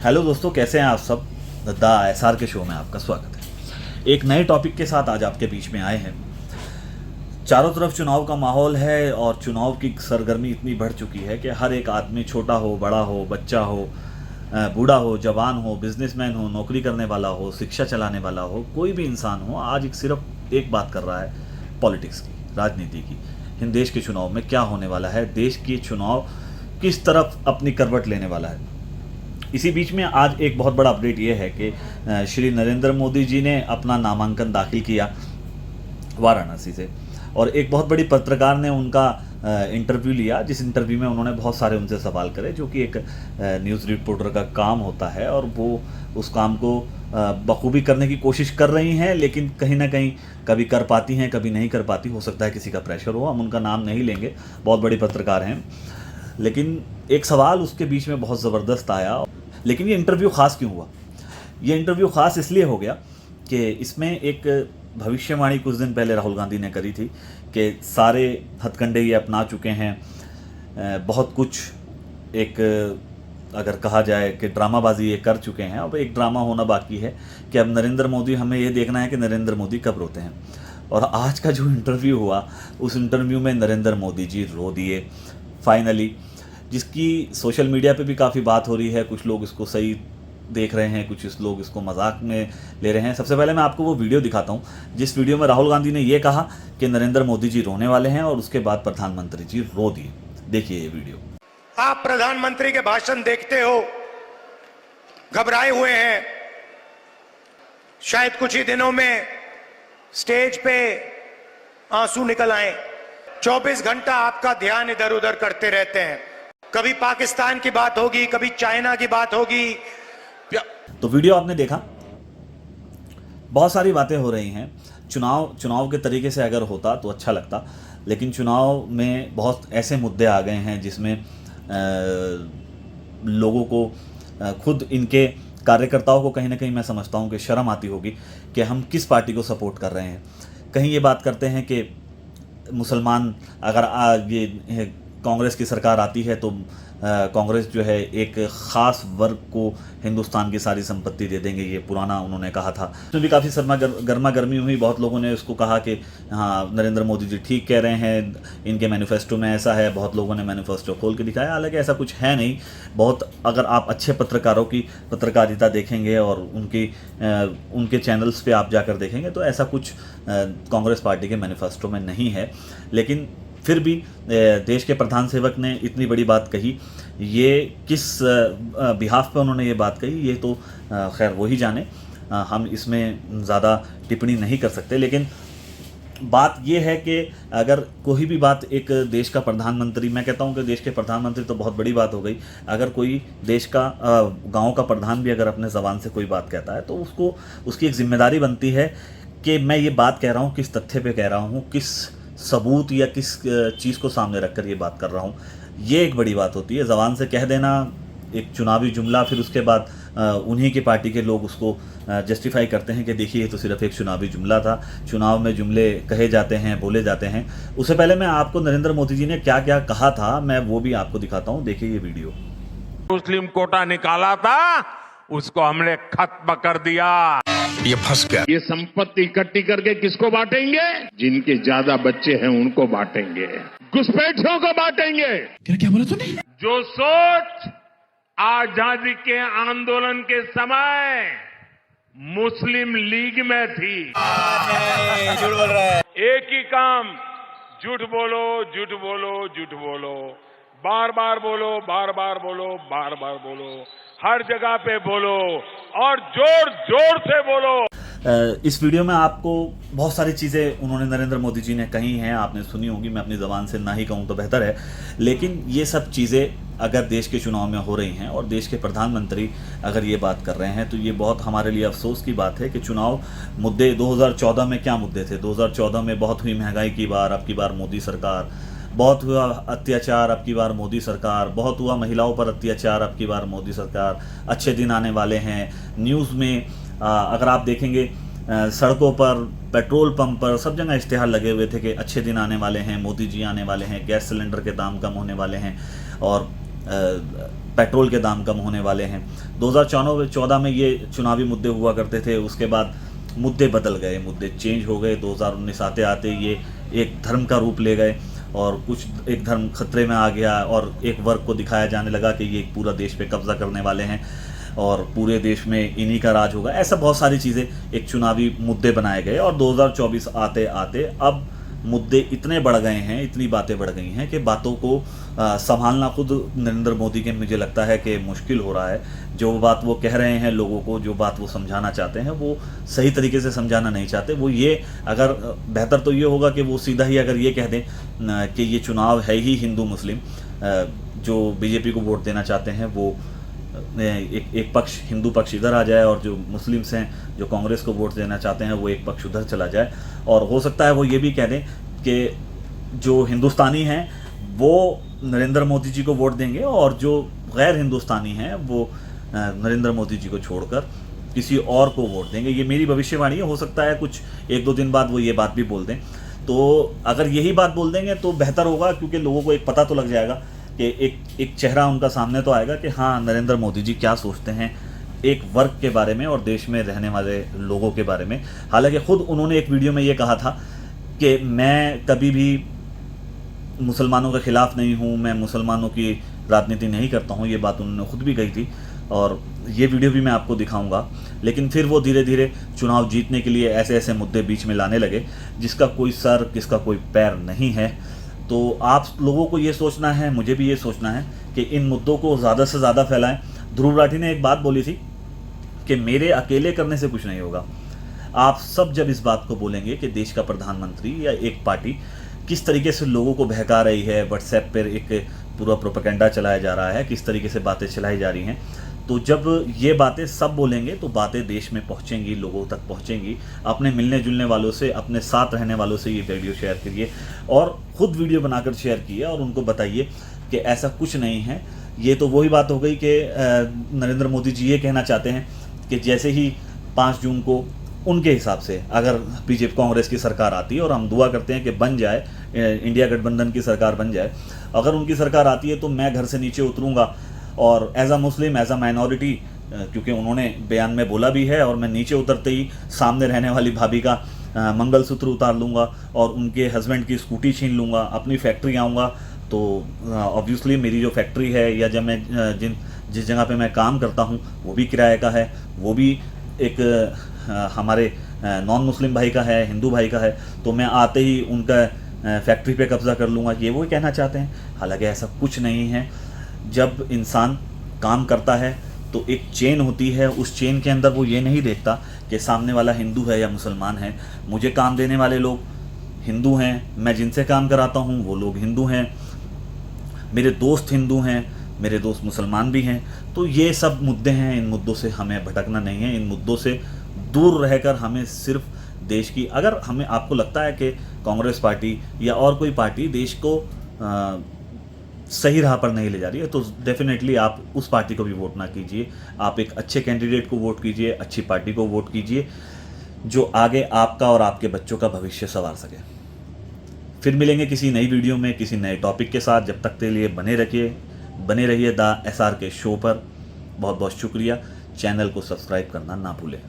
Hello दोस्तों, कैसे हैं आप सब। द SR के शो में आपका स्वागत है। एक नए टॉपिक के साथ आज आपके बीच में आए हैं। चारों तरफ चुनाव का माहौल है और चुनाव की सरगर्मी इतनी बढ़ चुकी है कि हर एक आदमी, छोटा हो, बड़ा हो, बच्चा हो, बूढ़ा हो, जवान हो, बिजनेसमैन हो, नौकरी करने वाला हो, शिक्षा चलाने वाला हो, कोई भी इंसान हो, आज सिर्फ एक बात कर रहा है, पॉलिटिक्स की, राजनीति की। इन देश के चुनाव में क्या होने वाला है, देश की चुनाव किस तरफ अपनी करवट लेने वाला है। इसी बीच में आज एक बहुत बड़ा अपडेट ये है कि श्री नरेंद्र मोदी जी ने अपना नामांकन दाखिल किया वाराणसी से, और एक बहुत बड़ी पत्रकार ने उनका इंटरव्यू लिया, जिस इंटरव्यू में उन्होंने बहुत सारे उनसे सवाल करे, जो कि एक न्यूज़ रिपोर्टर का काम होता है, और वो उस काम को बखूबी करने की कोशिश कर रही हैं, लेकिन कहीं ना कहीं कभी कर पाती हैं, कभी नहीं कर पाती। हो सकता है किसी का प्रेशर हो, हम उनका नाम नहीं लेंगे, बहुत बड़ी पत्रकार हैं। लेकिन एक सवाल उसके बीच में बहुत ज़बरदस्त आया। लेकिन ये इंटरव्यू ख़ास क्यों हुआ? ये इंटरव्यू ख़ास इसलिए हो गया कि इसमें एक भविष्यवाणी कुछ दिन पहले राहुल गांधी ने करी थी कि सारे हथकंडे ये अपना चुके हैं, बहुत कुछ एक अगर कहा जाए कि ड्रामाबाजी ये कर चुके हैं। अब एक ड्रामा होना बाकी है कि अब नरेंद्र मोदी, हमें ये देखना है कि नरेंद्र मोदी कब रोते हैं। और आज का जो इंटरव्यू हुआ, उस इंटरव्यू में नरेंद्र मोदी जी रो दिए फाइनली, जिसकी सोशल मीडिया पे भी काफ़ी बात हो रही है। कुछ लोग इसको सही देख रहे हैं, कुछ लोग इसको मजाक में ले रहे हैं। सबसे पहले मैं आपको वो वीडियो दिखाता हूँ जिस वीडियो में राहुल गांधी ने ये कहा कि नरेंद्र मोदी जी रोने वाले हैं, और उसके बाद प्रधानमंत्री जी रो दिए। देखिए ये वीडियो। आप प्रधानमंत्री के भाषण देखते हो, घबराए हुए हैं। शायद कुछ ही दिनों में स्टेज पे आंसू निकल आए। 24 घंटा आपका ध्यान इधर उधर करते रहते हैं। कभी पाकिस्तान की बात होगी, कभी चाइना की बात होगी। तो वीडियो आपने देखा, बहुत सारी बातें हो रही हैं। चुनाव के तरीके से अगर होता तो अच्छा लगता, लेकिन चुनाव में बहुत ऐसे मुद्दे आ गए हैं जिसमें लोगों को, खुद इनके कार्यकर्ताओं को कहीं ना कहीं मैं समझता हूं कि शर्म आती होगी कि हम किस पार्टी को सपोर्ट कर रहे हैं। कहीं ये बात करते हैं कि मुसलमान, अगर ये कांग्रेस की सरकार आती है तो कांग्रेस जो है एक ख़ास वर्ग को हिंदुस्तान की सारी संपत्ति दे देंगे, ये पुराना उन्होंने कहा था। उसमें भी काफ़ी गर्मा गर्मी हुई। बहुत लोगों ने उसको कहा कि हाँ, नरेंद्र मोदी जी ठीक कह रहे हैं, इनके मैनिफेस्टो में ऐसा है। बहुत लोगों ने मैनिफेस्टो खोल के दिखाया, हालांकि ऐसा कुछ है नहीं। बहुत, अगर आप अच्छे पत्रकारों की पत्रकारिता देखेंगे और उनके चैनल्स पे आप जाकर देखेंगे तो ऐसा कुछ कांग्रेस पार्टी के मैनिफेस्टो में नहीं है। लेकिन फिर भी देश के प्रधान सेवक ने इतनी बड़ी बात कही, ये किस बिहाफ पे उन्होंने ये बात कही, ये तो खैर वही जाने, हम इसमें ज़्यादा टिप्पणी नहीं कर सकते। लेकिन बात ये है कि अगर कोई भी बात एक देश का प्रधानमंत्री, मैं कहता हूँ कि देश के प्रधानमंत्री तो बहुत बड़ी बात हो गई, अगर कोई देश का गांव का प्रधान भी अगर अपने ज़बान से कोई बात कहता है तो उसकी एक जिम्मेदारी बनती है कि मैं ये बात कह रहा हूँ, किस तथ्य पे कह रहा हूँ, किस सबूत या किस चीज़ को सामने रखकर ये बात कर रहा हूँ। ये एक बड़ी बात होती है। ज़बान से कह देना एक चुनावी जुमला, फिर उसके बाद उन्हीं की पार्टी के लोग उसको जस्टिफाई करते हैं कि देखिए ये तो सिर्फ एक चुनावी जुमला था। चुनाव में जुमले कहे जाते हैं, बोले जाते हैं। उससे पहले मैं आपको नरेंद्र मोदी जी ने क्या क्या कहा था, मैं वो भी आपको दिखाता हूँ। देखिए ये वीडियो। मुस्लिम कोटा निकाला था, उसको हमने खत्म कर दिया। ये फंस गया। ये संपत्ति इकट्ठी करके किसको बांटेंगे? जिनके ज्यादा बच्चे हैं उनको बांटेंगे, घुसपैठियों को बांटेंगे। क्या बोला तूने? जो सोच आजादी के आंदोलन के समय मुस्लिम लीग में थी, झूठ बोल रहा है। एक ही काम, झूठ बोलो, झूठ बोलो, झूठ बोलो, बार बार बोलो, बार बार बोलो, बार बार बोलो, हर जगह पे बोलो और जोर जोर से बोलो। इस वीडियो में आपको बहुत सारी चीज़ें उन्होंने, नरेंद्र मोदी जी ने कही हैं, आपने सुनी होगी। मैं अपनी ज़बान से ना ही कहूँ तो बेहतर है। लेकिन ये सब चीज़ें अगर देश के चुनाव में हो रही हैं और देश के प्रधानमंत्री अगर ये बात कर रहे हैं तो ये बहुत हमारे लिए अफसोस की बात है कि चुनाव मुद्दे 2014 में क्या मुद्दे थे? 2014 में बहुत हुई महंगाई की बार, अब की बार मोदी सरकार, बहुत हुआ अत्याचार, अब की बार मोदी सरकार, बहुत हुआ महिलाओं पर अत्याचार, अब की बार मोदी सरकार, अच्छे दिन आने वाले हैं। न्यूज़ में अगर आप देखेंगे सड़कों पर, पेट्रोल पंप पर, सब जगह इश्तिहार लगे हुए थे कि अच्छे दिन आने वाले हैं, मोदी जी आने वाले हैं, गैस सिलेंडर के दाम कम होने वाले हैं और पेट्रोल के दाम कम होने वाले हैं। 2014 में ये चुनावी मुद्दे हुआ करते थे, उसके बाद मुद्दे बदल गए, मुद्दे चेंज हो गए। 2019 आते आते ये एक धर्म का रूप ले गए और कुछ एक धर्म खतरे में आ गया और एक वर्ग को दिखाया जाने लगा कि ये पूरा देश पे कब्जा करने वाले हैं और पूरे देश में इन्हीं का राज होगा। ऐसा बहुत सारी चीज़ें एक चुनावी मुद्दे बनाए गए और 2024 आते आते अब मुद्दे इतने बढ़ गए हैं, इतनी बातें बढ़ गई हैं कि बातों को संभालना खुद नरेंद्र मोदी के मुझे लगता है कि मुश्किल हो रहा है। जो बात वो कह रहे हैं लोगों को, जो बात वो समझाना चाहते हैं, वो सही तरीके से समझाना नहीं चाहते। वो ये अगर बेहतर तो ये होगा कि वो सीधा ही अगर ये कह दें कि ये चुनाव है ही हिंदू मुस्लिम, जो बीजेपी को वोट देना चाहते हैं वो एक पक्ष हिंदू पक्ष इधर आ जाए और जो मुस्लिम्स हैं जो कांग्रेस को वोट देना चाहते हैं वो एक पक्ष उधर चला जाए। और हो सकता है वो ये भी कह दें कि जो हिंदुस्तानी हैं वो नरेंद्र मोदी जी को वोट देंगे और जो गैर हिंदुस्तानी हैं वो नरेंद्र मोदी जी को छोड़कर किसी और को वोट देंगे। ये मेरी भविष्यवाणी है, हो सकता है कुछ 1-2 दिन बाद वो ये बात भी बोल दें। तो अगर यही बात बोल देंगे तो बेहतर होगा, क्योंकि लोगों को एक पता तो लग जाएगा कि एक चेहरा उनका सामने तो आएगा कि हाँ नरेंद्र मोदी जी क्या सोचते हैं एक वर्ग के बारे में और देश में रहने वाले लोगों के बारे में। हालांकि खुद उन्होंने एक वीडियो में ये कहा था कि मैं कभी भी मुसलमानों के ख़िलाफ़ नहीं हूँ, मैं मुसलमानों की राजनीति नहीं करता हूँ, ये बात उन्होंने खुद भी कही थी और ये वीडियो भी मैं आपको दिखाऊंगा। लेकिन फिर वो धीरे धीरे चुनाव जीतने के लिए ऐसे ऐसे मुद्दे बीच में लाने लगे जिसका कोई सर किसका कोई पैर नहीं है। तो आप लोगों को ये सोचना है, मुझे भी ये सोचना है कि इन मुद्दों को ज़्यादा से ज़्यादा फैलाएं। ध्रुव राठी ने एक बात बोली थी कि मेरे अकेले करने से कुछ नहीं होगा। आप सब जब इस बात को बोलेंगे कि देश का प्रधानमंत्री या एक पार्टी किस तरीके से लोगों को बहका रही है, व्हाट्सएप पर एक पूरा प्रोपेगेंडा चलाया जा रहा है, किस तरीके से बातें चलाई जा रही हैं, तो जब ये बातें सब बोलेंगे तो बातें देश में पहुंचेंगी, लोगों तक पहुंचेंगी। अपने मिलने जुलने वालों से, अपने साथ रहने वालों से ये वीडियो शेयर करिए और ख़ुद वीडियो बनाकर शेयर कीजिए और उनको बताइए कि ऐसा कुछ नहीं है। ये तो वही बात हो गई कि नरेंद्र मोदी जी ये कहना चाहते हैं कि जैसे ही 5 जून को उनके हिसाब से अगर बीजेपी कांग्रेस की सरकार आती है, और हम दुआ करते हैं कि बन जाए, इंडिया गठबंधन की सरकार बन जाए, अगर उनकी सरकार आती है तो मैं घर से नीचे उतरूँगा और as a Muslim, as a minority, क्योंकि उन्होंने बयान में बोला भी है, और मैं नीचे उतरते ही सामने रहने वाली भाभी का मंगलसूत्र उतार लूँगा और उनके हस्बैंड की स्कूटी छीन लूँगा, अपनी फैक्ट्री आऊँगा। तो ऑब्वियसली मेरी जो फैक्ट्री है या जब मैं जिस जगह पे मैं काम करता हूँ वो भी किराए का है, वो भी एक हमारे नॉन मुस्लिम भाई का है, हिंदू भाई का है, तो मैं आते ही उनका फैक्ट्री पे कब्ज़ा कर लूँगा। ये वो कहना चाहते हैं, हालांकि ऐसा कुछ नहीं है। जब इंसान काम करता है तो एक चेन होती है, उस चेन के अंदर वो ये नहीं देखता कि सामने वाला हिंदू है या मुसलमान है। मुझे काम देने वाले लोग हिंदू हैं, मैं जिनसे काम कराता हूँ वो लोग हिंदू हैं, मेरे दोस्त हिंदू हैं, मेरे दोस्त मुसलमान भी हैं। तो ये सब मुद्दे हैं, इन मुद्दों से हमें भटकना नहीं है। इन मुद्दों से दूर रहकर हमें सिर्फ देश की, अगर हमें आपको लगता है कि कांग्रेस पार्टी या और कोई पार्टी देश को सही राह पर नहीं ले जा रही है, तो डेफिनेटली आप उस पार्टी को भी वोट ना कीजिए। आप एक अच्छे कैंडिडेट को वोट कीजिए, अच्छी पार्टी को वोट कीजिए जो आगे आपका और आपके बच्चों का भविष्य संवार सके। फिर मिलेंगे किसी नई वीडियो में, किसी नए टॉपिक के साथ। जब तक के लिए बने रहिए द SRK शो पर। बहुत बहुत शुक्रिया। चैनल को सब्सक्राइब करना ना भूलें।